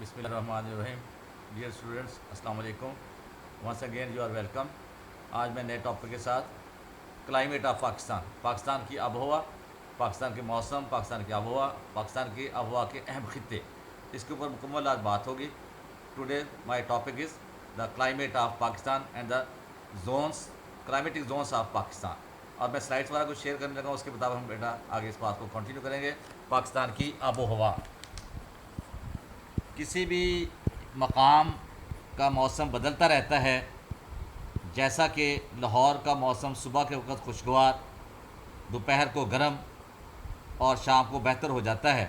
Bismillahirrahmanirrahim. Dear students, Assalamu alaikum. Once again you are welcome. آج میں نئے topic کے ساتھ کلائمیٹ آف پاکستان کی آب و ہوا، پاکستان کے موسم، پاکستان کی آب و ہوا، پاکستان کی آب و ہوا کے اہم خطے، اس کے اوپر مکمل آج بات ہوگی. Today my topic is the climate of Pakistan and the zones, climatic zones of Pakistan. اور میں سلائڈس وغیرہ کو شیئر کرنے لگا ہوں، اس کے مطابق ہم بیٹا آگے اس بات کو کنٹینیو کریں گے. پاکستان کی آب و ہوا، کسی بھی مقام کا موسم بدلتا رہتا ہے. جیسا کہ لاہور کا موسم صبح کے وقت خوشگوار، دوپہر کو گرم اور شام کو بہتر ہو جاتا ہے.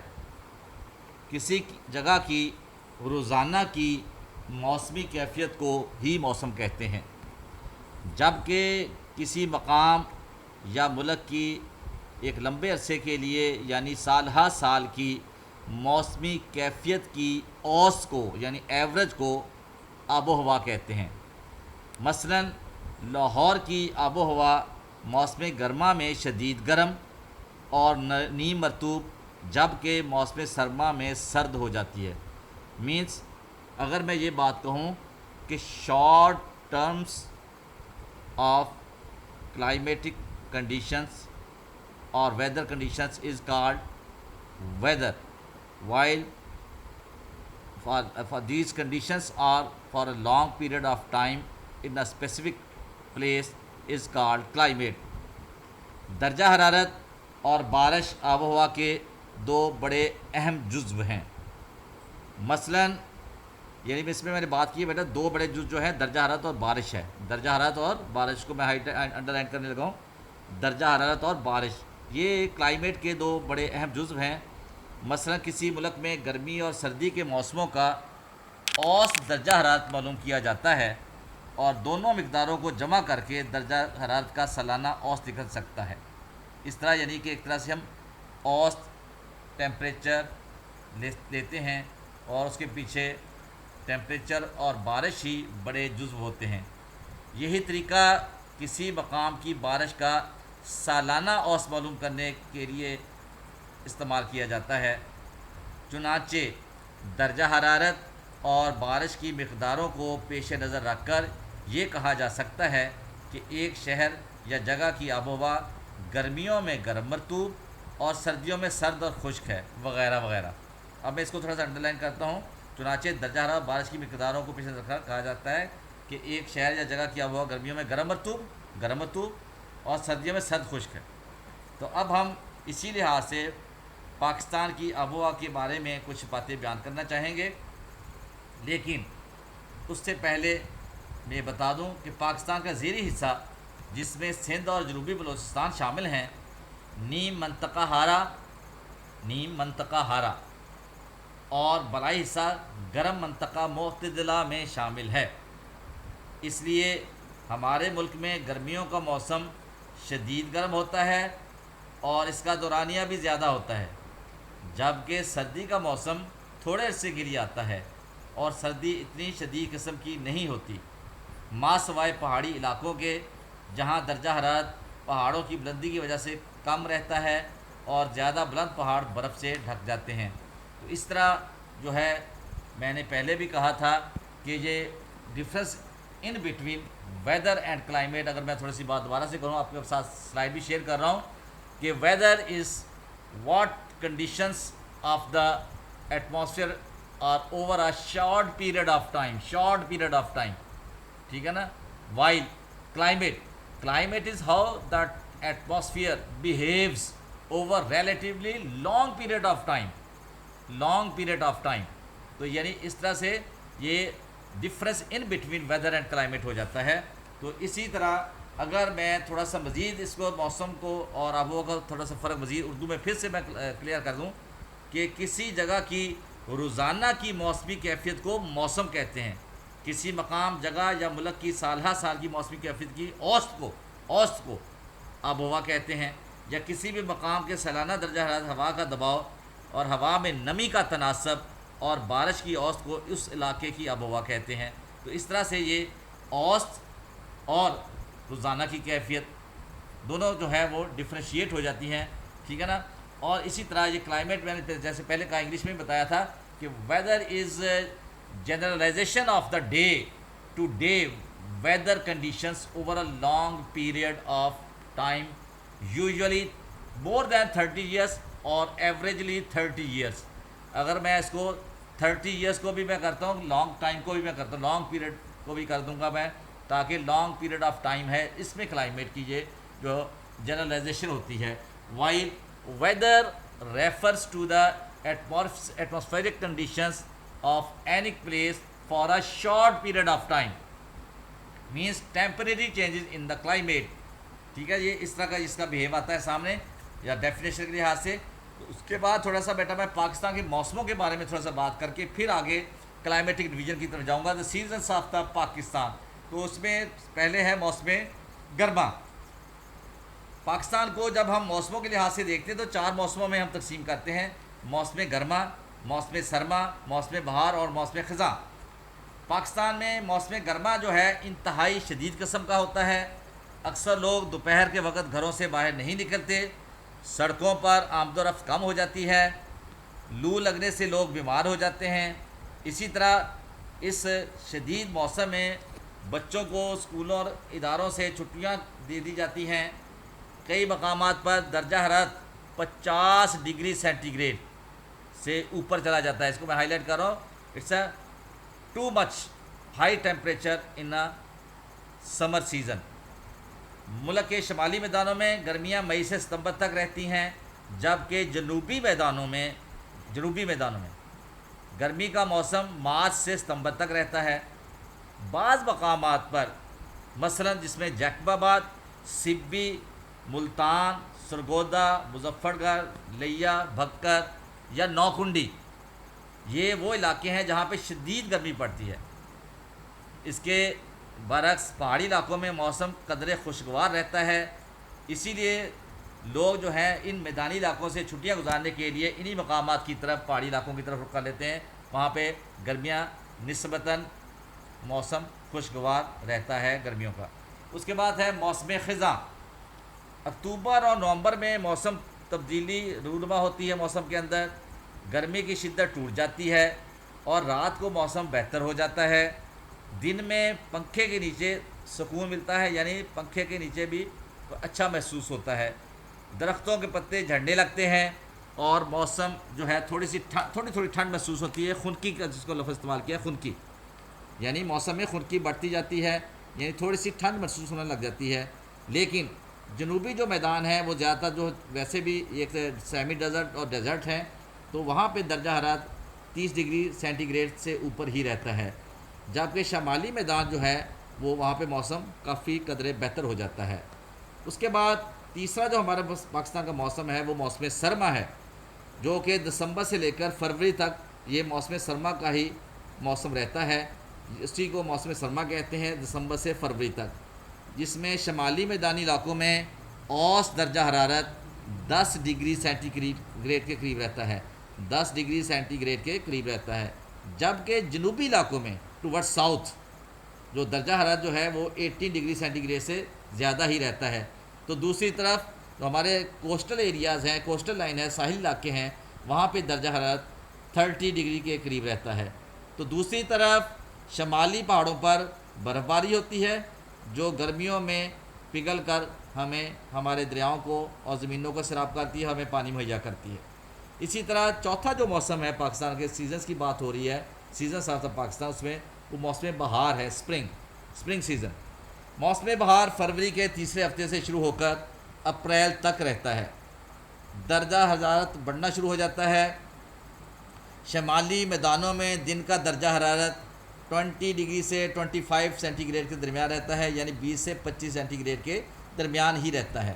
کسی جگہ کی روزانہ کی موسمی کیفیت کو ہی موسم کہتے ہیں، جبکہ کسی مقام یا ملک کی ایک لمبے عرصے کے لیے یعنی سال ہر سال کی موسمی کیفیت کی اوسط کو یعنی ایوریج کو آب و ہوا کہتے ہیں. مثلا لاہور کی آب و ہوا موسم گرما میں شدید گرم اور نیم مرطوب، جبکہ موسم سرما میں سرد ہو جاتی ہے. مینس اگر میں یہ بات کہوں کہ short terms of climatic conditions اور weather conditions is called weather, while for these conditions are for a long period of time in a specific place is called climate. درجہ حرارت اور بارش آب و ہوا کے دو بڑے اہم جزو ہیں. مثلا یعنی اس میں نے بات کی ہے بیٹا، دو بڑے جزو جو ہیں درجہ حرارت اور بارش ہے. درجہ حرارت اور بارش کو میں انڈر لائن کرنے لگا ہوں. درجہ حرارت اور بارش یہ کلائمیٹ کے دو بڑے اہم جزو ہیں. مثلا کسی ملک میں گرمی اور سردی کے موسموں کا اوسط درجہ حرارت معلوم کیا جاتا ہے اور دونوں مقداروں کو جمع کر کے درجہ حرارت کا سالانہ اوسط نکل سکتا ہے. اس طرح یعنی کہ ایک طرح سے ہم اوسط ٹیمپریچر لیتے ہیں اور اس کے پیچھے ٹیمپریچر اور بارش ہی بڑے جزو ہوتے ہیں. یہی طریقہ کسی مقام کی بارش کا سالانہ اوسط معلوم کرنے کے لیے استعمال کیا جاتا ہے. چنانچہ درجہ حرارت اور بارش کی مقداروں کو پیش نظر رکھ کر یہ کہا جا سکتا ہے کہ ایک شہر یا جگہ کی آب و ہوا گرمیوں میں گرم مرطوب اور سردیوں میں سرد اور خشک ہے، وغیرہ وغیرہ. اب میں اس کو تھوڑا سا انڈر لائن کرتا ہوں. چنانچہ درجہ حرارت اور بارش کی مقداروں کو پیش نظر رکھ کر کہا جاتا ہے کہ ایک شہر یا جگہ کی آب و ہوا گرمیوں میں گرم مرطوب اور سردیوں میں سرد خشک ہے. تو اب ہم اسی لحاظ سے پاکستان کی آب و ہوا کے بارے میں کچھ باتیں بیان کرنا چاہیں گے، لیکن اس سے پہلے میں بتا دوں کہ پاکستان کا زیریں حصہ جس میں سندھ اور جنوبی بلوچستان شامل ہیں، نیم منطقہ ہارا اور بالائی حصہ گرم منطقہ معتدلہ میں شامل ہے. اس لیے ہمارے ملک میں گرمیوں کا موسم شدید گرم ہوتا ہے اور اس کا دورانیہ بھی زیادہ ہوتا ہے، جبکہ سردی کا موسم تھوڑے عرصے کے لیے آتا ہے اور سردی اتنی شدید قسم کی نہیں ہوتی، ماں سوائے پہاڑی علاقوں کے جہاں درجہ حرارت پہاڑوں کی بلندی کی وجہ سے کم رہتا ہے اور زیادہ بلند پہاڑ برف سے ڈھک جاتے ہیں. تو اس طرح جو ہے میں نے پہلے بھی کہا تھا کہ یہ difference in between weather and climate, اگر میں تھوڑی سی بات دوبارہ سے کروں، آپ کے ساتھ سلائڈ بھی شیئر کر رہا ہوں کہ weather is what conditions of the atmosphere are over a short period of time, ٹھیک ہے نا. while climate is how the atmosphere behaves over relatively long period of time. تو یعنی اس طرح سے یہ difference in between weather and climate ہو جاتا ہے. تو اسی طرح اگر میں تھوڑا سا مزید اس کو موسم کو اور آب و ہوا کا تھوڑا سا فرق مزید اردو میں پھر سے میں کلیئر کر دوں کہ کسی جگہ کی روزانہ کی موسمی کیفیت کو موسم کہتے ہیں. کسی مقام، جگہ یا ملک کی سال ہر سال کی موسمی کیفیت کی اوسط کو آب و ہوا کہتے ہیں. یا کسی بھی مقام کے سالانہ درجہ حرارت، ہوا کا دباؤ اور ہوا میں نمی کا تناسب اور بارش کی اوسط کو اس علاقے کی آب و ہوا کہتے ہیں. تو اس طرح سے یہ اوسط اور روزانہ کی کیفیت دونوں جو ہے وہ ڈفرینشیٹ ہو جاتی ہیں، ٹھیک ہے نا. اور اسی طرح یہ کلائمیٹ میں نے جیسے پہلے کہا انگلش میں بتایا تھا کہ weather is generalization of the day to day weather conditions over a long period of time, usually more than 30 years or averagely 30 years. اگر میں اس کو 30 ایئرس کو بھی میں کرتا ہوں، لانگ ٹائم کو بھی میں کرتا ہوں، لانگ پیریڈ کو بھی کر دوں گا میں، تاکہ لانگ پیریڈ آف ٹائم ہے اس میں کلائمیٹ کی یہ جو جنرلائزیشن ہوتی ہے. While weather refers to the atmospheric conditions of any place for a short period of time means temporary changes in the climate. ٹھیک ہے، یہ اس طرح کا اس کا بہیو آتا ہے سامنے یا ڈیفینیشن کے لحاظ سے. اس کے بعد تھوڑا سا بیٹا میں پاکستان کے موسموں کے بارے میں تھوڑا سا بات کر کے پھر آگے کلائمیٹک ڈویژن کی طرف جاؤں گا. The seasons of the Pakistan, تو اس میں پہلے ہے موسم گرما. پاکستان کو جب ہم موسموں کے لحاظ سے دیکھتے ہیں تو 4 موسموں میں ہم تقسیم کرتے ہیں: موسم گرما، موسم سرما، موسم بہار اور موسم خزاں. پاکستان میں موسم گرما جو ہے انتہائی شدید قسم کا ہوتا ہے. اکثر لوگ دوپہر کے وقت گھروں سے باہر نہیں نکلتے، سڑکوں پر آمد و رفت کم ہو جاتی ہے، لو لگنے سے لوگ بیمار ہو جاتے ہیں. اسی طرح اس شدید موسم میں بچوں کو اسکولوں اور اداروں سے چھٹیاں دے دی جاتی ہیں. کئی مقامات پر درجہ حرارت 50 ڈگری سینٹی گریڈ سے اوپر چلا جاتا ہے. اس کو میں ہائی لائٹ کر رہا ہوں. It's a too much high temperature in summer season. ملک کے شمالی میدانوں میں گرمیاں مئی سے ستمبر تک رہتی ہیں، جبکہ جنوبی میدانوں میں گرمی کا موسم مارچ سے ستمبر تک رہتا ہے. بعض مقامات پر مثلا جس میں جیکب آباد، سبی، ملتان، سرگودا، مظفر گڑھ، لیا، بھکر یا نوکنڈی، یہ وہ علاقے ہیں جہاں پہ شدید گرمی پڑتی ہے. اس کے برعکس پہاڑی علاقوں میں موسم قدرے خوشگوار رہتا ہے. اسی لیے لوگ جو ہیں ان میدانی علاقوں سے چھٹیاں گزارنے کے لیے انہی مقامات کی طرف، پہاڑی علاقوں کی طرف رخ کر لیتے ہیں. وہاں پہ گرمیاں نسبتاً موسم خوشگوار رہتا ہے گرمیوں کا. اس کے بعد ہے موسم خزاں. اکتوبر اور نومبر میں موسم تبدیلی رونما ہوتی ہے. موسم کے اندر گرمی کی شدت ٹوٹ جاتی ہے اور رات کو موسم بہتر ہو جاتا ہے. دن میں پنکھے کے نیچے سکون ملتا ہے، یعنی پنکھے کے نیچے بھی اچھا محسوس ہوتا ہے. درختوں کے پتے جھڑنے لگتے ہیں اور موسم جو ہے تھوڑی تھوڑی ٹھنڈ محسوس ہوتی ہے. خنکی کا جس کو لفظ استعمال کیا، خنکی، یعنی موسم میں خنکی بڑھتی جاتی ہے، یعنی تھوڑی سی ٹھنڈ محسوس ہونے لگ جاتی ہے. لیکن جنوبی جو میدان ہے وہ زیادہ تر جو ویسے بھی ایک سیمی ڈیزرٹ اور ڈیزرٹ ہیں، تو وہاں پہ درجہ حرارت 30 ڈگری سینٹی گریڈ سے اوپر ہی رہتا ہے. جبکہ شمالی میدان جو ہے وہ وہاں پہ موسم کافی قدرے بہتر ہو جاتا ہے. اس کے بعد تیسرا جو ہمارا پاکستان کا موسم ہے وہ موسم سرما ہے، جو کہ دسمبر سے لے کر فروری تک یہ موسم سرما کا ہی موسم رہتا ہے. اسی کو موسم سرما کہتے ہیں، دسمبر سے فروری تک، جس میں شمالی میدانی علاقوں میں اوسط درجہ حرارت 10 ڈگری سینٹی گریڈ کے قریب رہتا ہے، 10 ڈگری سینٹی گریڈ کے قریب رہتا ہے. جبکہ جنوبی علاقوں میں ٹوورڈ ساؤتھ جو درجہ حرارت جو ہے وہ 18 ڈگری سینٹی گریڈ سے زیادہ ہی رہتا ہے. تو دوسری طرف جو ہمارے کوسٹل ایریاز ہیں، کوسٹل لائن ہے، ساحل علاقے ہیں، وہاں پہ درجہ حرارت 30 ڈگری کے قریب رہتا ہے. تو دوسری طرف شمالی پہاڑوں پر برف باری ہوتی ہے جو گرمیوں میں پگھل کر ہمیں ہمارے دریاؤں کو اور زمینوں کو سیراب کرتی ہے، ہمیں پانی مہیا کرتی ہے. اسی طرح چوتھا جو موسم ہے پاکستان کے سیزنز کی بات ہو رہی ہے، سیزنس آف پاکستان، اس میں وہ موسم بہار ہے، اسپرنگ سیزن. موسم بہار فروری کے تیسرے ہفتے سے شروع ہو کر اپریل تک رہتا ہے. درجہ حرارت بڑھنا شروع ہو جاتا ہے. شمالی میدانوں میں دن کا درجہ حرارت 20 ڈگری سے 25 سینٹی گریڈ کے درمیان رہتا ہے، یعنی 20 سے 25 سینٹی گریڈ کے درمیان ہی رہتا ہے.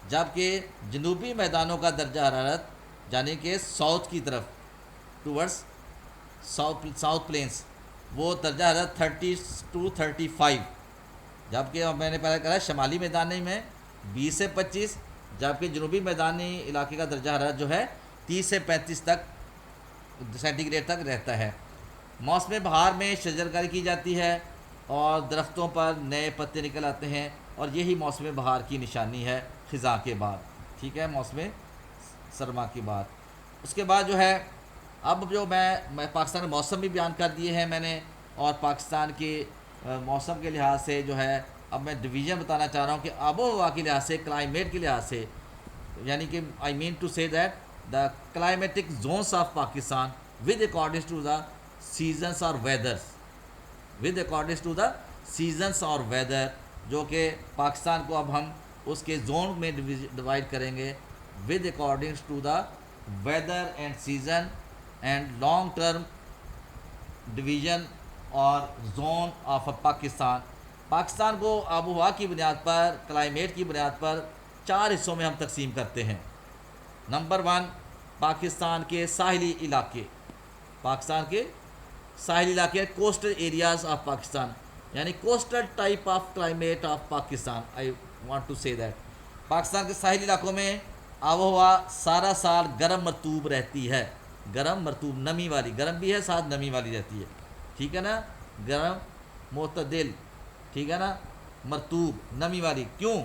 جبکہ جنوبی میدانوں کا درجہ حرارت یعنی کہ ساؤتھ کی طرف ٹورڈز ساؤتھ پلینس، وہ درجہ حرارت 30 to 35، جبکہ میں نے پہلے کہا شمالی میدانی میں 20 سے 25، جبکہ جنوبی میدانی علاقے کا درجہ حرارت جو ہے 30 سے 35 تک سینٹی گریڈ تک رہتا ہے. موسم بہار میں شجرکاری کی جاتی ہے اور درختوں پر نئے پتے نکل آتے ہیں، اور یہی موسم بہار کی نشانی ہے خزاں کے بعد. ٹھیک ہے، موسم سرما کی بات. اس کے بعد جو ہے اب جو میں پاکستان کے موسم بھی بیان کر دیے ہیں میں نے، اور پاکستان کے موسم کے لحاظ سے جو ہے اب میں ڈویژن بتانا چاہ رہا ہوں کہ آب و ہوا کے لحاظ سے، کلائمیٹ کے لحاظ سے، یعنی کہ I mean to say that the climatic zones of Pakistan with according to the seasons اور weathers, with according to the seasons اور ویدر، جو کہ پاکستان کو اب ہم اس کے زون میں ڈیوائڈ کریں گے with according to the weather and season and long term division اور زون آف پاکستان. پاکستان کو آب و ہوا کی بنیاد پر، کلائمیٹ کی بنیاد پر 4 حصوں میں ہم تقسیم کرتے ہیں. نمبر 1 پاکستان کے ساحلی علاقے، پاکستان کے ساحلی علاقے، کوسٹل ایریاز آف پاکستان، یعنی coastal type of climate of Pakistan. I want to say that Pakistan کے ساحلی علاقوں میں آب و ہوا سارا سال گرم مرطوب رہتی ہے، گرم مرطوب، نمی والی، گرم بھی ہے ساتھ نمی والی رہتی ہے، ٹھیک ہے نا، گرم معتدل، ٹھیک ہے نا، مرطوب، نمی والی. کیوں؟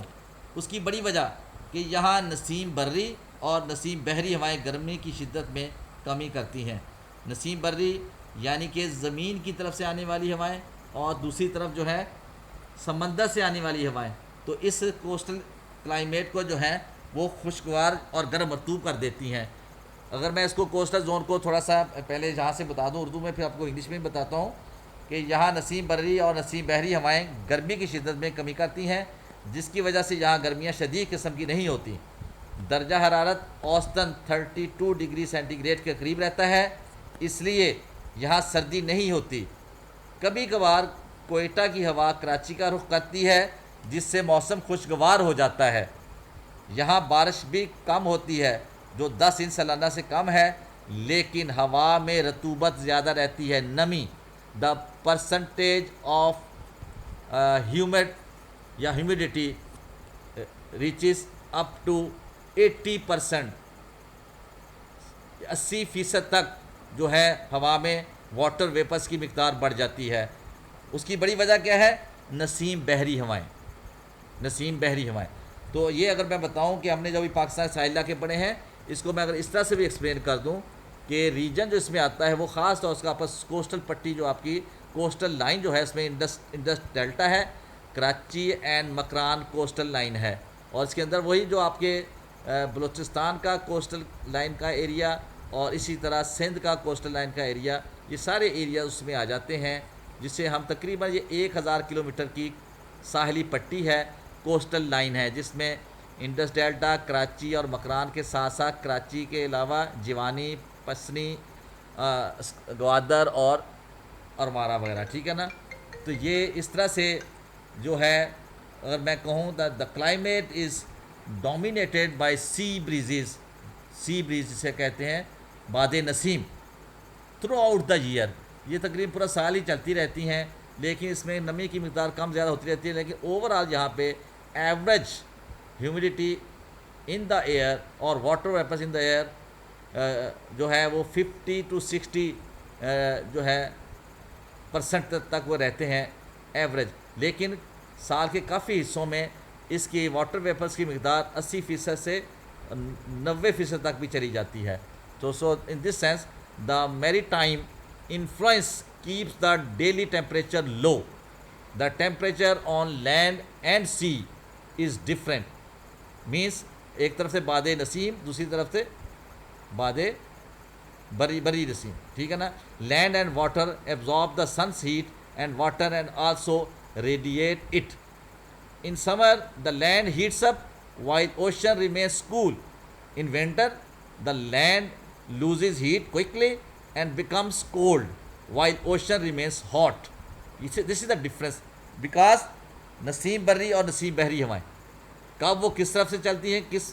اس کی بڑی وجہ کہ یہاں نسیم بری اور نسیم بحری ہوائیں گرمی کی شدت میں کمی کرتی ہیں. نسیم بری یعنی کہ زمین کی طرف سے آنے والی ہوائیں، اور دوسری طرف جو ہے سمندر سے آنے والی ہوائیں، تو اس کوسٹل کلائمیٹ کو جو ہے وہ خوشگوار اور گرم مرطوب کر دیتی ہیں. اگر میں اس کو کوسٹل زون کو تھوڑا سا پہلے یہاں سے بتا دوں اردو میں، پھر آپ کو انگلش میں بھی بتاتا ہوں کہ یہاں نسیم بری اور نسیم بحری ہوائیں گرمی کی شدت میں کمی کرتی ہیں، جس کی وجہ سے یہاں گرمیاں شدید قسم کی نہیں ہوتی. درجہ حرارت اوسطاً 32 ڈگری سینٹی گریڈ کے قریب رہتا ہے، اس لیے یہاں سردی نہیں ہوتی. کبھی کبھار کوئٹہ کی ہوا کراچی کا رخ کرتی ہے، جس سے موسم خوشگوار ہو جاتا ہے. یہاں بارش بھی کم ہوتی ہے، جو 10 انچ سالانہ سے کم ہے، لیکن ہوا میں رطوبت زیادہ رہتی ہے، نمی. دا پرسنٹیج آف ہیومڈ یا ہیومیڈیٹی ریچز اپ ٹو 80%، 80% تک جو ہے ہوا میں واٹر ویپرز کی مقدار بڑھ جاتی ہے. اس کی بڑی وجہ کیا ہے؟ نسیم بحری ہوائیں، نسیم بحری ہوائیں. تو یہ اگر میں بتاؤں کہ ہم نے جو بھی پاکستان ساحل علاقے پڑھے ہیں، اس کو میں اگر اس طرح سے بھی ایکسپلین کر دوں کہ ریجن جو اس میں آتا ہے وہ خاص طور سے آپس کوسٹل پٹی، جو آپ کی کوسٹل لائن جو ہے اس میں انڈس ڈیلٹا ہے، Karachi and Makran coastal line ہے، اور اس کے اندر وہی جو آپ کے بلوچستان کا کوسٹل لائن کا ایریا، اور اسی طرح سندھ کا کوسٹل لائن کا ایریا، یہ سارے ایریا اس میں آ جاتے ہیں، جس سے ہم تقریباً یہ 1000 کلومیٹر کی ساحلی پٹی ہے، کوسٹل لائن ہے، جس میں انڈس ڈیلٹا، کراچی اور مکران کے ساتھ ساتھ کراچی کے علاوہ جیوانی، پسنی، گوادر اور مارا وغیرہ، ٹھیک ہے نا. تو یہ اس طرح سے جو ہے اگر میں کہوں the climate is dominated by sea breezes, sea breeze جسے کہتے ہیں باد نسیم، تھرو آؤٹ دا ایئر. یہ تقریباً پورا سال ہی چلتی رہتی ہیں، لیکن اس میں نمی کی مقدار کم زیادہ ہوتی رہتی ہے، لیکن اوور آل یہاں پہ ایوریج ہیومیڈیٹی ان دا ایئر اور واٹر ویپرز ان دا ایئر جو ہے وہ 50 to 60 جو ہے % تک وہ رہتے ہیں ایوریج. لیکن سال کے کافی حصوں میں اس کی واٹر ویپرز کی مقدار 80% سے 90% تک بھی چلی جاتی ہے. تو سو ان دس سینس دا میری time influence keeps the daily temperature low. The temperature on land and sea is different. Means ایک طرف سے باد نسیم، دوسری طرف سے باد بری نسیم، ٹھیک ہے نا. Land and water absorb the sun's heat and water and also radiate it. In summer, the land heats up while ocean remains cool. In winter, the land loses heat quickly and becomes cold, while ocean remains hot. This is the difference. Because نسیم بری اور نسیم بحری ہوائیں کب وہ کس طرف سے چلتی ہیں، کس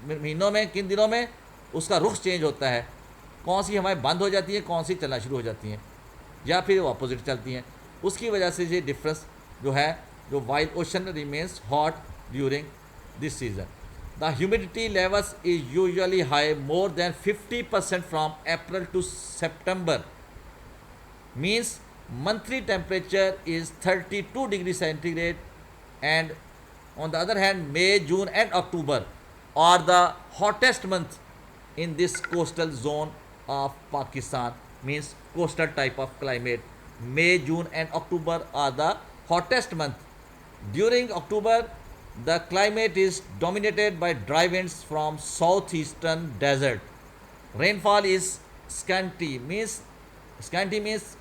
مہینوں میں، کن دنوں میں، اس کا رخ چینج ہوتا ہے. کون سی ہوائیں بند ہو جاتی ہیں، کون سی چلنا شروع ہو جاتی ہیں، یا پھر وہ اپوزٹ چلتی ہیں. اس کی وجہ سے یہ ڈفرینس جو ہے، جو while ocean remains hot during this season. The humidity levels is usually high more than 50% from April to September. Means monthly temperature is 32 degrees centigrade, and on the other hand May, June and October are the hottest months in this coastal zone of Pakistan, means coastal type of climate. May, June and October are the hottest month. During October, the climate is dominated by dry winds from southeastern desert. Rainfall is scanty means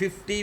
50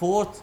4th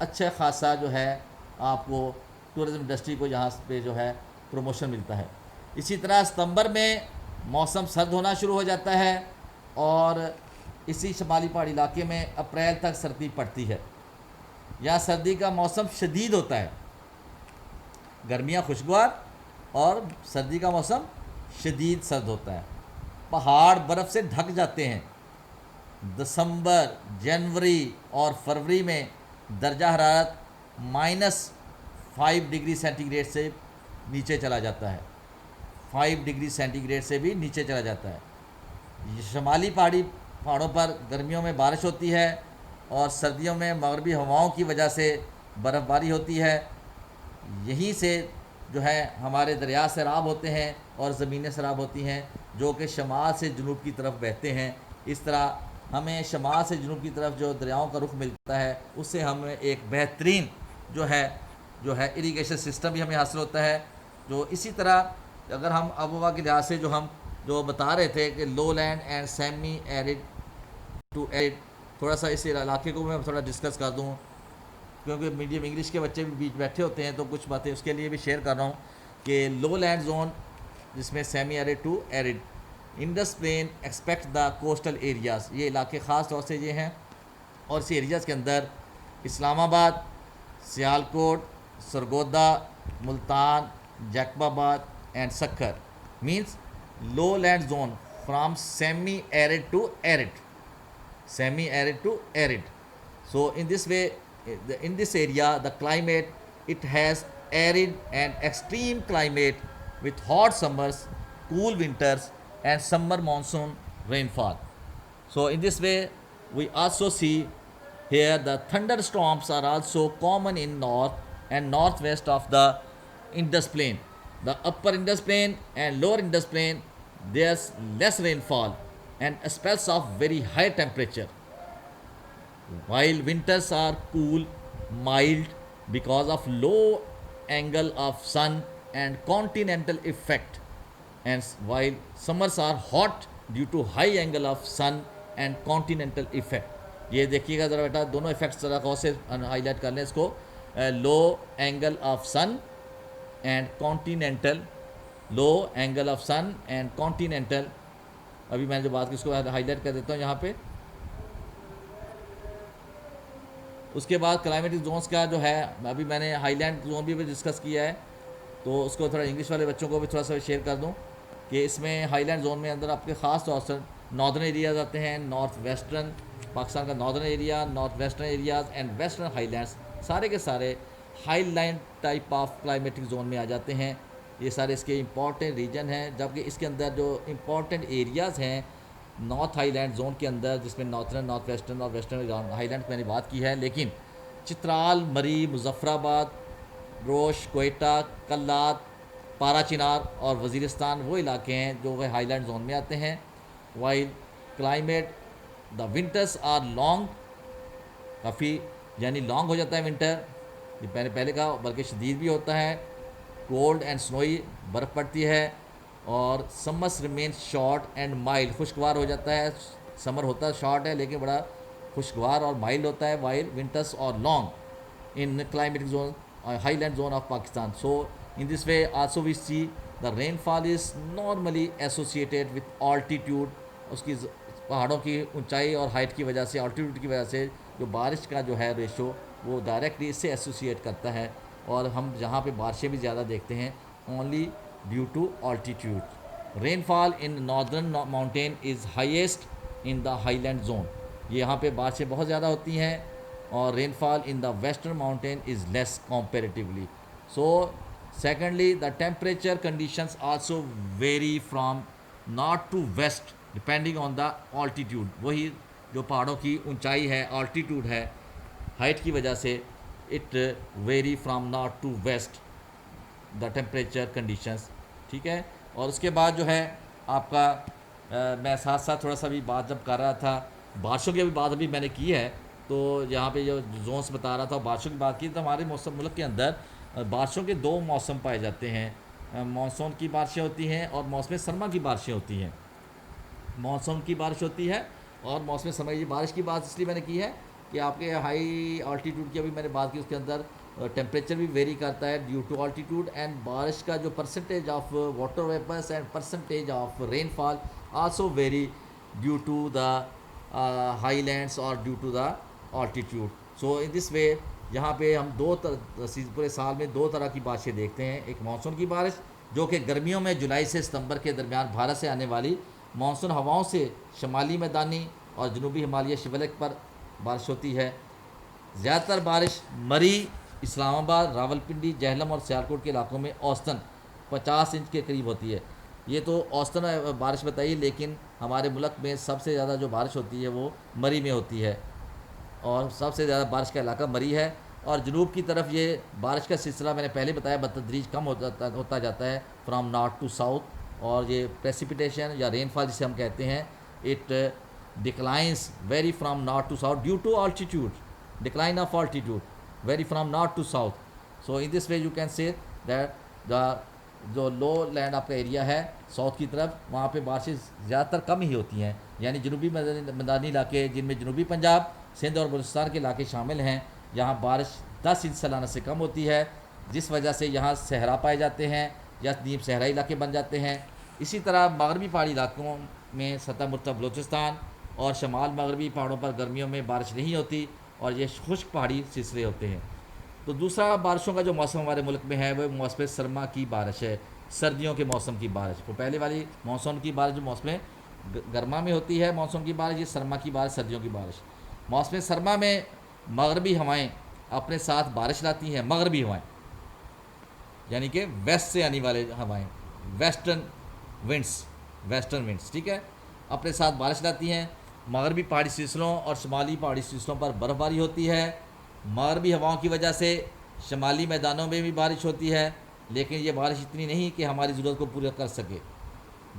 اچھا خاصا جو ہے آپ کو tourism industry کو یہاں پہ جو ہے پروموشن ملتا ہے. اسی طرح ستمبر میں موسم سرد ہونا شروع ہو جاتا ہے اور اسی شمالی پہاڑی علاقے میں اپریل تک سردی پڑتی ہے. یہاں سردی کا موسم شدید ہوتا ہے، گرمیاں خوشگوار اور سردی کا موسم شدید سرد ہوتا ہے. پہاڑ برف سے ڈھک جاتے ہیں. دسمبر، جنوری اور فروری میں درجہ حرارت -5 ڈگری سینٹی گریڈ سے نیچے چلا جاتا ہے. 5 ڈگری سینٹی گریڈ سے بھی نیچے چلا جاتا ہے. شمالی پہاڑوں پر گرمیوں میں بارش ہوتی ہے اور سردیوں میں مغربی ہواؤں کی وجہ سے برف باری ہوتی ہے. یہیں سے جو ہے ہمارے دریا سیراب ہوتے ہیں اور زمینیں سیراب ہوتی ہیں جو کہ شمال سے جنوب کی طرف بہتے ہیں. اس طرح ہمیں شمال سے جنوب کی طرف جو دریاؤں کا رخ ملتا ہے اس سے ہمیں ایک بہترین جو ہے اریگیشن سسٹم بھی ہمیں حاصل ہوتا ہے. جو اسی طرح اگر ہم آب و ہوا کے لحاظ سے جو بتا رہے تھے کہ low land and semi arid to arid, تھوڑا سا اس علاقے کو میں تھوڑا ڈسکس کر دوں کیونکہ میڈیم انگلش کے بچے بھی بیچ بیٹھے ہوتے ہیں تو کچھ باتیں اس کے لیے بھی شیئر کر رہا ہوں کہ لو لینڈ زون جس میں semi arid to arid, Indus plain expect the coastal areas, یہ علاقے خاص طور سے یہ ہیں اور اس ایریاز کے اندر اسلام آباد، سیالکوٹ، سرگودا، ملتان، جیکب آباد and Sukkur means low land zone from semi-arid to arid. Semi-arid to arid. So in this way, in this area, the climate, it has arid and extreme climate with hot summers, cool winters, and summer monsoon rainfall. So in this way, we also see here the thunderstorms are also common in north and northwest of the Indus Plain. The upper Indus Plain and lower Indus Plain, there's less rainfall and spells of very high temperature, while winters are cool, mild because of low angle of sun and continental effect, and while summers are hot due to high angle of sun and continental effect. یہ دیکھیے گا ذرا بیٹا، دونوں effects ذرا غور سے high light کر لیں اس کو. Low angle of sun and continental, low angle of sun and continental. ابھی میں نے جو بات کی اس کو ہائی لائٹ کر دیتا ہوں یہاں پہ. اس کے بعد کلائمیٹک زونس کا جو ہے ابھی میں نے ہائی لینڈ زون بھی ڈسکس کیا ہے تو اس کو تھوڑا انگلش والے بچوں کو بھی تھوڑا سا شیئر کر دوں کہ اس میں ہائی لینڈ زون میں اندر آپ کے خاص طور سے ناردرن ایریاز آتے ہیں، نارتھ ویسٹرن پاکستان کا northern area, north western areas and western highlands, سارے کے سارے highland type of climatic zone میں آ جاتے ہیں. یہ سارے اس کے امپورٹنٹ ریجن ہیں، جبکہ اس کے اندر جو امپورٹنٹ ایریاز ہیں نارتھ ہائی لینڈ زون کے اندر جس میں نارتھرن، نارتھ ویسٹرن اور ویسٹرن ہائی لینڈ میں نے بات کی ہے، لیکن چترال، مری، مظفر آباد، روش، کوئٹہ، کلات، پارا چنار اور وزیرستان وہ علاقے ہیں جو وہ ہائی لینڈ زون میں آتے ہیں. While climate the winters are long, کافی یعنی لانگ ہو جاتا ہے ونٹر، یہ میں نے پہلے کہا، بلکہ شدید بھی ہوتا ہے. کولڈ اینڈ سنوئی، برف پڑتی ہے. اور summers remain short and mild, خوشگوار ہو جاتا ہے. سمر ہوتا ہے شارٹ ہے لیکن بڑا خوشگوار اور مائلڈ ہوتا ہے. وائل ونٹرس اور long in climatic zone high land zone of Pakistan. So in this way also we see the rainfall is normally associated with altitude. اس کی پہاڑوں کی اونچائی اور ہائٹ کی وجہ سے، آلٹیٹیوڈ کی وجہ سے جو بارش کا جو ہے ریشو وہ ڈائریکٹلی اس سے ایسوسیٹ کرتا ہے، اور ہم جہاں پہ بارشیں بھی زیادہ دیکھتے ہیں only due to altitude. Rainfall in northern mountain is highest in the high land zone. یہاں پہ بارشیں بہت زیادہ ہوتی ہیں، اور rainfall in the western mountain is less comparatively. So secondly, the temperature conditions also vary from north to west depending on the altitude. وہی جو پہاڑوں کی اونچائی ہے، altitude ہے، ہائٹ کی وجہ سے it vary from north to west the temperature conditions. ٹھیک ہے. اور اس کے بعد جو ہے آپ کا میں ساتھ ساتھ تھوڑا سا بھی بات جب کر رہا تھا بارشوں کی بھی بات ابھی میں نے کی ہے، تو یہاں پہ جو زونس بتا رہا تھا بارشوں کی بات کی، تو ہمارے ملک کے اندر بارشوں کے دو موسم پائے جاتے ہیں. مانسون کی بارشیں ہوتی ہیں اور موسم سرما کی بارشیں ہوتی ہیں. مانسون کی بارش ہوتی ہے اور موسم سرما کی بارش کی بات اس لیے میں نے کی ہے کہ آپ کے ہائی آلٹیٹیوڈ کی ابھی میں نے بات کی، اس کے اندر ٹیمپریچر بھی ویری کرتا ہے ڈیو ٹو آلٹیٹیوڈ، اینڈ بارش کا جو percentage of water vapours and percentage of rainfall also very due to the highlands اور due to the altitude. So in this way یہاں پہ ہم پورے سال میں دو طرح کی بارشیں دیکھتے ہیں. ایک مانسون کی بارش جو کہ گرمیوں میں جولائی سے ستمبر کے درمیان بھارت سے آنے والی مانسون ہواؤں سے شمالی میدانی اور جنوبی ہمالیہ شیوالک پر بارش ہوتی ہے. زیادہ تر بارش مری، اسلام آباد، راولپنڈی، جہلم اور سیالکوٹ کے علاقوں میں اوسطاً 50 انچ کے قریب ہوتی ہے. یہ تو اوسطاً بارش بتائی، لیکن ہمارے ملک میں سب سے زیادہ جو بارش ہوتی ہے وہ مری میں ہوتی ہے، اور سب سے زیادہ بارش کا علاقہ مری ہے. اور جنوب کی طرف یہ بارش کا سلسلہ میں نے پہلے بتایا بتدریج کم ہوتا جاتا ہے فرام نارتھ ٹو ساؤتھ. اور یہ پریسیپیٹیشن یا رین فال جسے ہم کہتے ہیں، it declines very from north to south due to altitude, decline of altitude very from north to south. So in this way you can say that the جو low land آپ کا ایریا ہے ساؤتھ کی طرف، وہاں پہ بارشیں زیادہ تر کم ہی ہوتی ہیں. یعنی جنوبی میدانی علاقے جن میں جنوبی پنجاب، سندھ اور بلوچستان کے علاقے شامل ہیں، یہاں بارش 10 انچ سالانہ سے کم ہوتی ہے، جس وجہ سے یہاں صحرا پائے جاتے ہیں یا نیم صحرائی علاقے بن جاتے ہیں. اسی طرح مغربی پہاڑی علاقوں میں سطح مرتفع بلوچستان اور شمال مغربی پہاڑوں پر گرمیوں میں بارش نہیں ہوتی، اور یہ خشک پہاڑی سلسلے ہوتے ہیں. تو دوسرا بارشوں کا جو موسم ہمارے ملک میں ہے وہ موسم سرما کی بارش ہے، سردیوں کے موسم کی بارش. تو پہلے والی مانسون کی بارش جو موسم گرما میں ہوتی ہے مانسون کی بارش، یہ سرما کی بارش سردیوں کی بارش. موسم سرما میں مغربی ہوائیں اپنے ساتھ بارش لاتی ہیں، مغربی ہوائیں یعنی کہ ویسٹ سے آنے والے ہوائیں، ویسٹرن ونڈس، ٹھیک ہے، اپنے ساتھ بارش لاتی ہیں. مغربی پہاڑی سلسلوں اور شمالی پہاڑی سلسلوں پر برف باری ہوتی ہے. مغربی ہواؤں کی وجہ سے شمالی میدانوں میں بھی بارش ہوتی ہے، لیکن یہ بارش اتنی نہیں کہ ہماری ضرورت کو پورا کر سکے.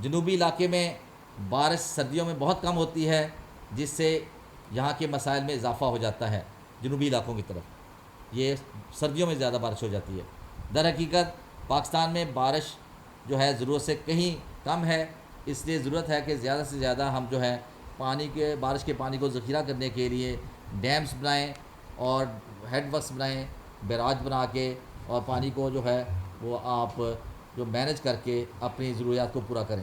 جنوبی علاقے میں بارش سردیوں میں بہت کم ہوتی ہے، جس سے یہاں کے مسائل میں اضافہ ہو جاتا ہے. جنوبی علاقوں کی طرف یہ سردیوں میں زیادہ بارش ہو جاتی ہے. در حقیقت پاکستان میں بارش جو ہے ضرورت سے کہیں کم ہے، اس لیے ضرورت ہے کہ زیادہ سے زیادہ ہم جو ہے بارش کے پانی کو ذخیرہ کرنے کے لیے ڈیمز بنائیں اور ہیڈ ورکس بنائیں، بیراج بنا کے، اور پانی کو جو ہے وہ آپ جو مینج کر کے اپنی ضروریات کو پورا کریں.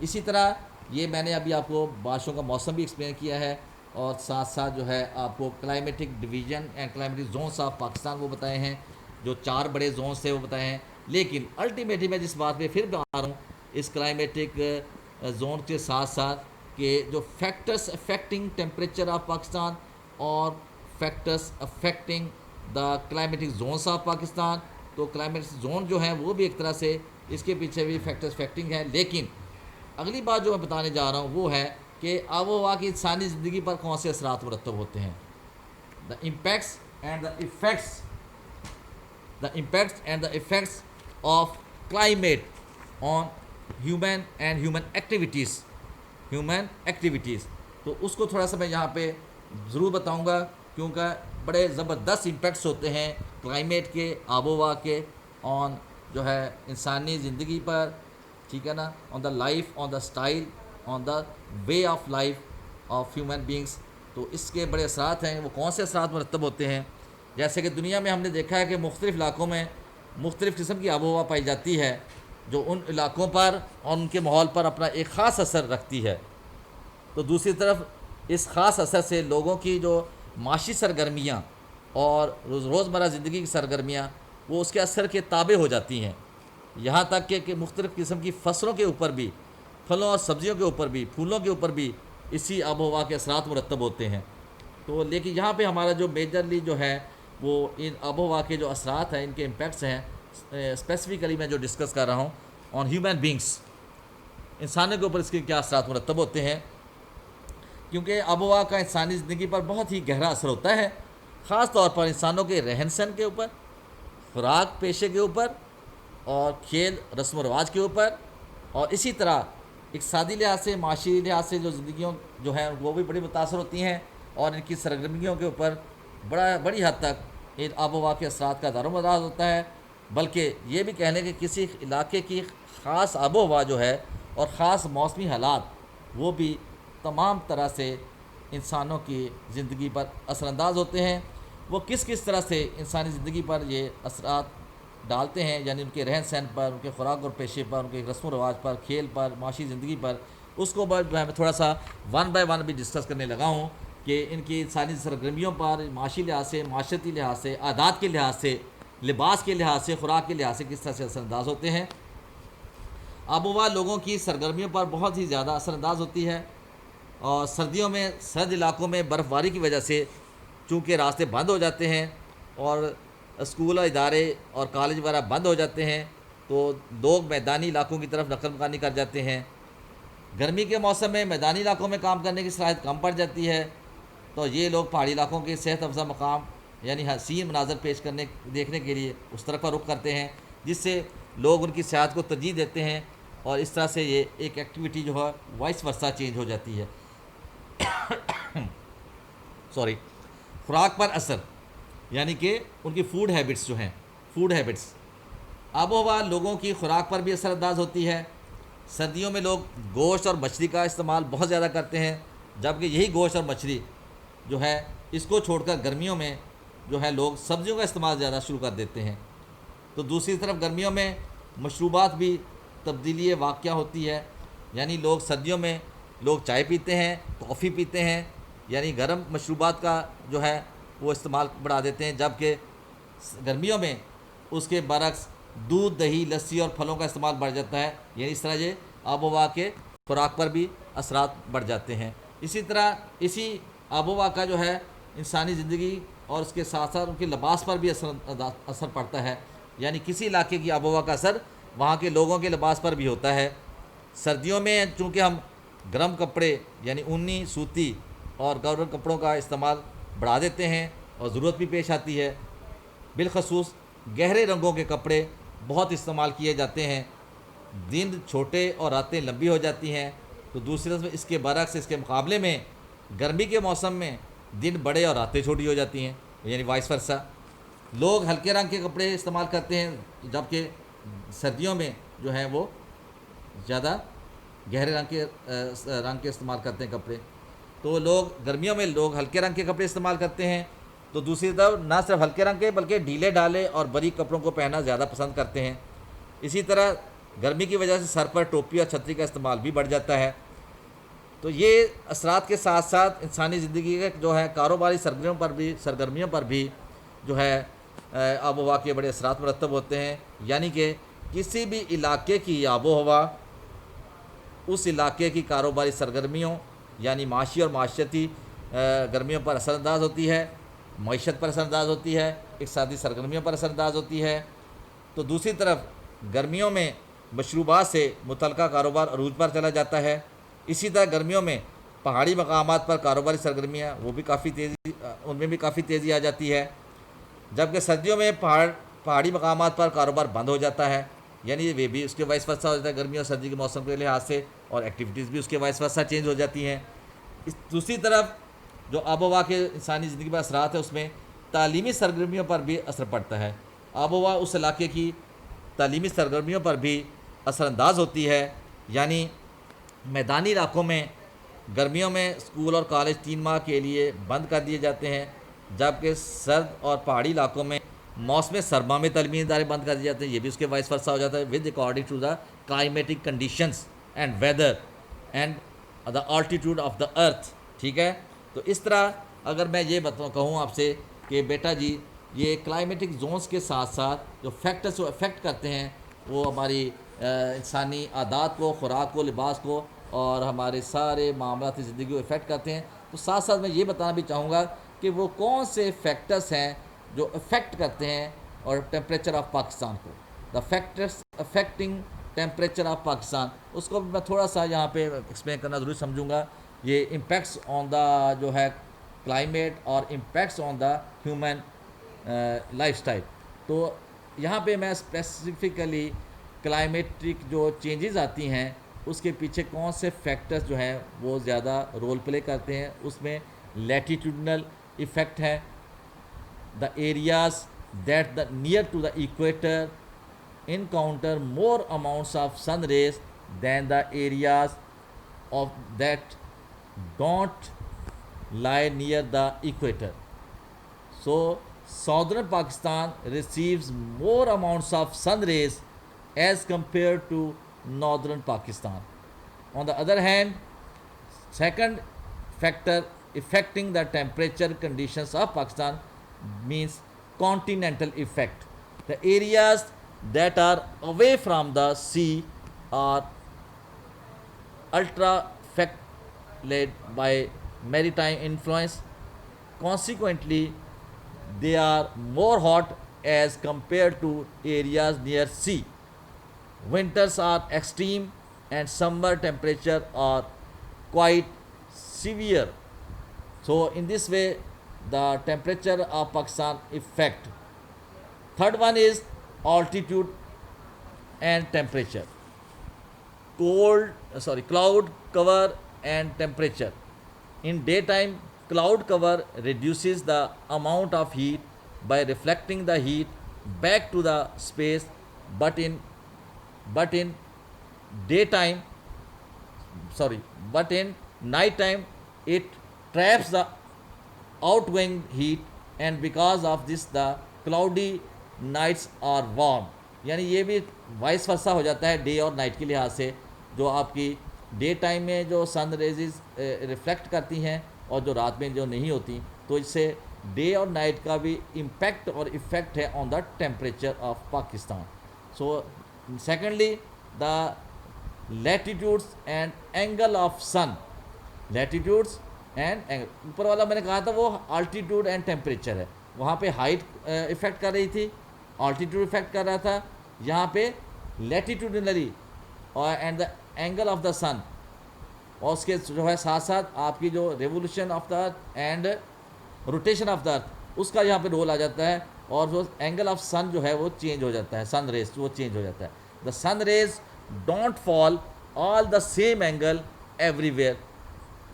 اسی طرح یہ میں نے ابھی آپ کو بارشوں کا موسم بھی ایکسپلین کیا ہے، اور ساتھ ساتھ جو ہے آپ کو climatic division and climatic zones of Pakistan وہ بتائے ہیں، جو 4 بڑے زونس تھے وہ بتائے ہیں. لیکن الٹیمیٹلی میں جس بات پہ پھر آ رہا ہوں اس کلائمیٹک زون کے ساتھ ساتھ کہ جو factors affecting temperature of Pakistan اور factors affecting the climatic zones of Pakistan, تو کلائمیٹک زون جو ہیں وہ بھی ایک طرح سے اس کے پیچھے بھی فیکٹرس افیکٹنگ ہے. لیکن اگلی بات جو میں بتانے جا رہا ہوں وہ ہے کہ آب و ہوا کی انسانی زندگی پر کون سے اثرات مرتب ہوتے ہیں. The impacts and the effects of climate on human activities. تو اس کو تھوڑا سا میں یہاں پہ ضرور بتاؤں گا، کیونکہ بڑے زبردست امپیکٹس ہوتے ہیں کلائمیٹ کے، آب و ہوا کے، آن جو ہے انسانی زندگی پر، ٹھیک ہے نا، on the life, on the style, on the way of life of human beings. تو اس کے بڑے اثرات ہیں. وہ کون سے اثرات مرتب ہوتے ہیں؟ جیسے کہ دنیا میں ہم نے دیکھا ہے کہ مختلف علاقوں میں مختلف قسم کی آب و ہوا پائی جاتی ہے، جو ان علاقوں پر اور ان کے ماحول پر اپنا ایک خاص اثر رکھتی ہے. تو دوسری طرف اس خاص اثر سے لوگوں کی جو معاشی سرگرمیاں اور روزمرہ زندگی کی سرگرمیاں وہ اس کے اثر کے تابع ہو جاتی ہیں. یہاں تک کہ مختلف قسم کی فصلوں کے اوپر بھی، پھلوں اور سبزیوں کے اوپر بھی، پھولوں کے اوپر بھی اسی آب و ہوا کے اثرات مرتب ہوتے ہیں. تو لیکن یہاں پہ ہمارا جو میجرلی جو ہے وہ ان آب و ہوا کے جو اثرات ہیں، ان کے امپیکٹس ہیں، اسپیسیفکلی میں جو ڈسکس کر رہا ہوں آن ہیومن بینگس، انسانوں کے اوپر اس کے کیا اثرات مرتب ہوتے ہیں. کیونکہ آب و ہوا کا انسانی زندگی پر بہت ہی گہرا اثر ہوتا ہے، خاص طور پر انسانوں کے رہن سہن کے اوپر، خوراک پیشے کے اوپر، اور کھیل رسم و رواج کے اوپر، اور اسی طرح اقتصادی لحاظ سے، معاشی لحاظ سے جو زندگیوں جو ہیں وہ بھی بڑی متاثر ہوتی ہیں، اور ان کی سرگرمیوں کے اوپر بڑی حد تک ان آب و ہوا کے اثرات کا دار و مدار ہوتا ہے. بلکہ یہ بھی کہہ لیں کہ کسی علاقے کی خاص آب و ہوا جو ہے اور خاص موسمی حالات وہ بھی تمام طرح سے انسانوں کی زندگی پر اثر انداز ہوتے ہیں، وہ کس کس طرح سے انسانی زندگی پر یہ اثرات ڈالتے ہیں، یعنی ان کے رہن سہن پر، ان کے خوراک اور پیشے پر، ان کے رسم و رواج پر، کھیل پر، معاشی زندگی پر، اس کو میں تھوڑا سا ون بائی ون بھی ڈسکس کرنے لگا ہوں کہ ان کی انسانی سرگرمیوں پر معاشی لحاظ سے، معاشرتی لحاظ سے، عادات کے لحاظ سے، لباس کے لحاظ سے، خوراک کے لحاظ سے کس طرح سے اثر انداز ہوتے ہیں۔ آب و ہوا لوگوں کی سرگرمیوں پر بہت ہی زیادہ اثر انداز ہوتی ہے، اور سردیوں میں سرد علاقوں میں برف باری کی وجہ سے چونکہ راستے بند ہو جاتے ہیں اور اسکول اور ادارے اور کالج وغیرہ بند ہو جاتے ہیں، تو لوگ میدانی علاقوں کی طرف نقل مکانی کر جاتے ہیں۔ گرمی کے موسم میں میدانی علاقوں میں کام کرنے کی صلاحیت کم پڑ جاتی ہے، تو یہ لوگ پہاڑی علاقوں کے صحت افزا مقام یعنی حسین مناظر پیش کرنے دیکھنے کے لیے اس طرف کا رخ کرتے ہیں، جس سے لوگ ان کی صحت کو ترجیح دیتے ہیں، اور اس طرح سے یہ ایک ایکٹیویٹی جو ہے وائس ورثہ چینج ہو جاتی ہے۔ سوری۔ خوراک پر اثر، یعنی کہ ان کی فوڈ ہیبٹس جو ہیں، فوڈ ہیبٹس، آب و ہوا لوگوں کی خوراک پر بھی اثر انداز ہوتی ہے۔ سردیوں میں لوگ گوشت اور مچھلی کا استعمال بہت زیادہ کرتے ہیں، جبکہ یہی گوشت اور مچھلی جو ہے اس کو چھوڑ کر گرمیوں میں جو ہے لوگ سبزیوں کا استعمال زیادہ شروع کر دیتے ہیں۔ تو دوسری طرف گرمیوں میں مشروبات بھی تبدیلی واقعہ ہوتی ہے، یعنی لوگ سردیوں میں لوگ چائے پیتے ہیں، کافی پیتے ہیں، یعنی گرم مشروبات کا جو ہے وہ استعمال بڑھا دیتے ہیں، جبکہ گرمیوں میں اس کے برعکس دودھ، دہی، لسی اور پھلوں کا استعمال بڑھ جاتا ہے، یعنی اس طرح یہ آب و ہوا کے خوراک پر بھی اثرات بڑھ جاتے ہیں۔ اسی طرح اسی آب و ہوا کا جو ہے انسانی زندگی اور اس کے ساتھ ساتھ ان کے لباس پر بھی اثر پڑتا ہے، یعنی کسی علاقے کی آب و ہوا کا اثر وہاں کے لوگوں کے لباس پر بھی ہوتا ہے۔ سردیوں میں چونکہ ہم گرم کپڑے یعنی اونی، سوتی اور گرم کپڑوں کا استعمال بڑھا دیتے ہیں اور ضرورت بھی پیش آتی ہے، بالخصوص گہرے رنگوں کے کپڑے بہت استعمال کیے جاتے ہیں، دن چھوٹے اور راتیں لمبی ہو جاتی ہیں۔ تو دوسری طرف اس کے برعکس، اس کے مقابلے میں گرمی کے موسم میں دن بڑے اور راتیں چھوٹی ہو جاتی ہیں، یعنی وائس ورثہ۔ لوگ ہلکے رنگ کے کپڑے استعمال کرتے ہیں، جبکہ سردیوں میں جو ہے وہ زیادہ گہرے رنگ کے استعمال کرتے ہیں کپڑے۔ تو لوگ گرمیوں میں لوگ ہلکے رنگ کے کپڑے استعمال کرتے ہیں، تو دوسری طرف نہ صرف ہلکے رنگ کے بلکہ ڈھیلے ڈھالے اور باریک کپڑوں کو پہننا زیادہ پسند کرتے ہیں۔ اسی طرح گرمی کی وجہ سے سر پر ٹوپی اور چھتری کا استعمال بھی بڑھ جاتا ہے۔ تو یہ اثرات کے ساتھ ساتھ انسانی زندگی کے جو ہے کاروباری سرگرمیوں پر بھی جو ہے آب و ہوا کے بڑے اثرات مرتب ہوتے ہیں، یعنی کہ کسی بھی علاقے کی آب و ہوا اس علاقے کی کاروباری سرگرمیوں یعنی معاشی اور معاشرتی گرمیوں پر اثر انداز ہوتی ہے، معیشت پر اثر انداز ہوتی ہے، اقتصادی سرگرمیوں پر اثر انداز ہوتی ہے۔ تو دوسری طرف گرمیوں میں مشروبات سے متعلقہ کاروبار عروج پر چلا جاتا ہے۔ اسی طرح گرمیوں میں پہاڑی مقامات پر کاروباری سرگرمیاں ان میں بھی کافی تیزی آ جاتی ہے، جبکہ سردیوں میں پہاڑی مقامات پر کاروبار بند ہو جاتا ہے، یعنی وہ بھی اس کے وائس ورثہ ہو جاتا ہے گرمی اور سردی کے موسم کے لحاظ سے، اور ایکٹیویٹیز بھی اس کے وائس ورثہ چینج ہو جاتی ہیں۔ دوسری طرف جو آب و ہوا کے انسانی زندگی پر اثرات ہیں، اس میں تعلیمی سرگرمیوں پر بھی اثر پڑتا ہے۔ آب و ہوا اس علاقے کی تعلیمی سرگرمیوں پر بھی اثر انداز ہوتی ہے، یعنی میدانی علاقوں میں گرمیوں میں اسکول اور کالج 3 ماہ کے لیے بند کر دیے جاتے ہیں، جبکہ سرد اور پہاڑی علاقوں میں موسم سرما میں تعلیمی ادارے بند کر دیے جاتے ہیں، یہ بھی اس کے وائس ورثہ ہو جاتا ہے، with according to the climatic conditions and weather and the altitude of the earth. ٹھیک ہے، تو اس طرح اگر میں یہ کہوں آپ سے کہ بیٹا جی یہ کلائمیٹک زونز کے ساتھ ساتھ جو فیکٹرز کو افیکٹ کرتے ہیں وہ ہماری انسانی عادات کو، خوراک کو، لباس کو اور ہمارے سارے معاملاتی زندگی کو افیکٹ کرتے ہیں، تو ساتھ ساتھ میں یہ بتانا بھی چاہوں گا کہ وہ کون سے فیکٹرز ہیں جو افیکٹ کرتے ہیں اور ٹیمپریچر آف پاکستان کو، the factors affecting temperature of Pakistan, اس کو میں تھوڑا سا یہاں پہ ایکسپلین کرنا ضروری سمجھوں گا۔ یہ امپیکٹس آن دا جو ہے کلائمیٹ اور impacts on the human life style, تو یہاں پہ میں اسپیسیفکلی کلائمیٹک جو چینجز آتی ہیں اس کے پیچھے کون سے فیکٹرز جو ہیں وہ زیادہ رول پلے کرتے ہیں، اس میں لیٹیٹیوڈنل ایفیکٹ ہے، the areas that the near to the equator encounter more amounts of sun rays than the areas of that don't lie near the equator. So southern Pakistan receives more amounts of sun rays as compared to northern Pakistan. On the other hand, second factor affecting the temperature conditions of Pakistan means continental effect. The areas that are away from the sea are ultra led by maritime influence. Consequently, they are more hot as compared to areas near sea. Winters are extreme and summer temperature are quite severe. So in this way, the temperature of Pakistan effect. Third one is altitude and temperature. Cloud cover and temperature. In daytime, cloud cover reduces the amount of heat by reflecting the heat back to the space, but in daytime, sorry, but in nighttime it traps the outgoing heat, and because of this the cloudy nights are warm. یعنی یہ بھی voice ورثہ ہو جاتا ہے day اور night کے لحاظ سے. جو آپ کی ڈے ٹائم میں جو سن ریزز ریفلیکٹ کرتی ہیں اور جو رات میں جو نہیں ہوتی, تو اس سے ڈے اور نائٹ کا بھی امپیکٹ اور افیکٹ ہے on the temperature of Pakistan. So secondly the latitudes and angle of sun. Latitudes and angle, اوپر والا میں نے کہا تھا وہ آلٹیٹیوڈ اینڈ ٹیمپریچر ہے, وہاں پہ ہائٹ افیکٹ کر رہی تھی, آلٹیٹیوڈ افیکٹ کر رہا تھا. یہاں پہ لیٹیٹیوڈنلی اور and the angle of the sun, اور اس کے جو ہے ساتھ ساتھ آپ کی جو revolution of the earth and rotation of the earth, اس کا یہاں پہ رول آ جاتا ہے, اور جو اینگل آف سن جو ہے وہ چینج ہو جاتا ہے, سن ریز وہ چینج ہو جاتا ہے. The sun rays don't fall all the same angle everywhere.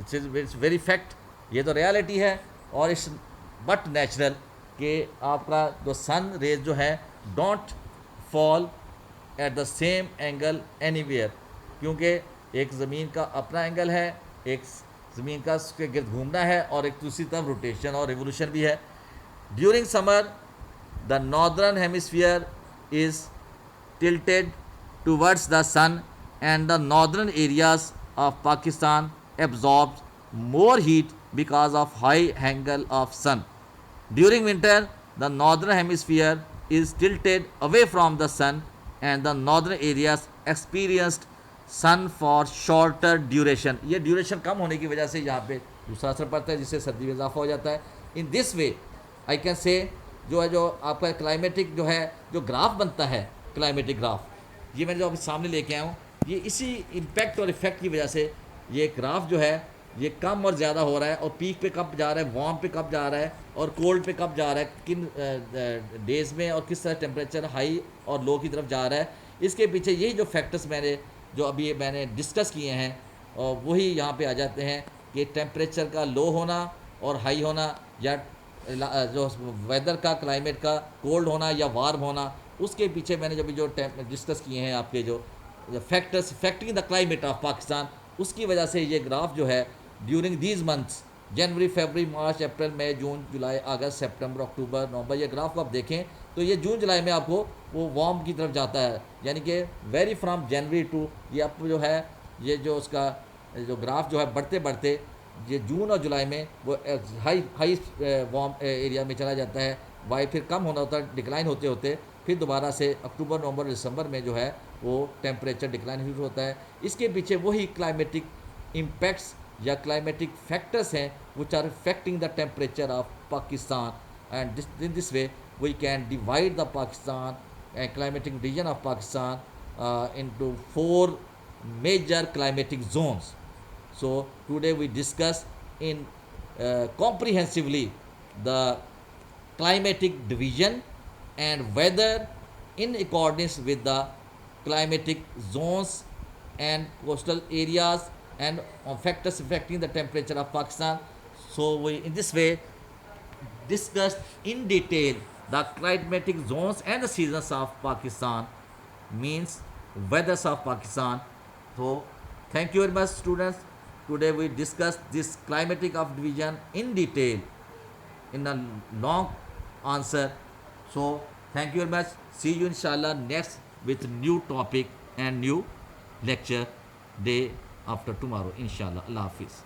It's very fact, یہ تو ریالٹی ہے, اور اٹس بٹ نیچرل کہ آپ کا جو سن ریز جو ہے don't fall at the same angle anywhere, کیونکہ ایک زمین کا اپنا اینگل ہے, ایک زمین کا اس کے گرد گھومنا ہے, اور ایک دوسری طرف روٹیشن اور ریولیوشن بھی ہے. During summer the northern hemisphere is tilted towards the sun, and the northern areas of Pakistan absorbs more heat because of high angle of sun. During winter, the northern hemisphere is tilted away from the sun, and the northern areas experienced sun for shorter duration. یہ duration کم ہونے کی وجہ سے یہاں پہ دوسرا اثر پڑتا ہے, جس سے سردی میں اضافہ ہو جاتا ہے. ان this way I can say جو ہے جو آپ کا کلائمیٹک جو ہے جو گراف بنتا ہے, کلائمیٹک گراف, یہ میں جو اب سامنے لے کے آیا ہوں, یہ اسی امپیکٹ اور افیکٹ کی وجہ سے یہ گراف جو ہے یہ کم اور زیادہ ہو رہا ہے, اور پیک پہ کب جا رہا ہے, وارم پہ کب جا رہا ہے, اور کولڈ پہ کب جا رہا ہے, کن ڈیز میں, اور کس طرح ٹیمپریچر ہائی اور لو کی طرف جا رہا ہے. اس کے پیچھے یہی جو فیکٹرز میں نے ڈسکس کیے ہیں, اور وہی یہاں پہ آ جاتے ہیں کہ ٹیمپریچر کا لو ہونا اور ہائی ہونا, یا جو ویدر کا کلائمیٹ کا کولڈ ہونا یا وارم ہونا, اس کے پیچھے میں نے جو ڈسکس کیے ہیں آپ کے جو factors affecting the climate of Pakistan, اس کی وجہ سے یہ گراف جو ہے during these months January, February, March, April, May, June, July, August, September, October, November, یہ گراف کو آپ دیکھیں تو یہ جون جولائی میں آپ کو وہ وارم کی طرف جاتا ہے. یعنی کہ ویری فرام جنوری ٹو, یہ آپ جو ہے یہ جو اس کا جو گراف جو ہے بڑھتے بڑھتے یہ جون اور جولائی میں وہ ہائی وارم ایریا میں چلا جاتا ہے, وائی پھر کم ہونا ہوتا ہے, ڈکلائن ہوتے ہوتے پھر دوبارہ سے اکتوبر, نومبر, دسمبر میں جو ہے وہ ٹیمپریچر ڈکلائن شروع ہوتا ہے. اس کے پیچھے وہی کلائمیٹک امپیکٹس یا کلائمیٹک فیکٹرس ہیں which are affecting the temperature of Pakistan, and in this way we can divide the Pakistan and climatic region of Pakistan into 4 major climatic zones. So today we discuss in comprehensively the climatic division and weather in accordance with the climatic zones and coastal areas and factors affecting the temperature of Pakistan. So we in this way discussed in detail the climatic zones and the seasons of Pakistan, means weathers of Pakistan. So thank you very much students today we discussed this climatic of division in detail in a long answer. So thank you very much. See you inshallah next with new topic and new lecture day after tomorrow inshallah. Allah Hafiz.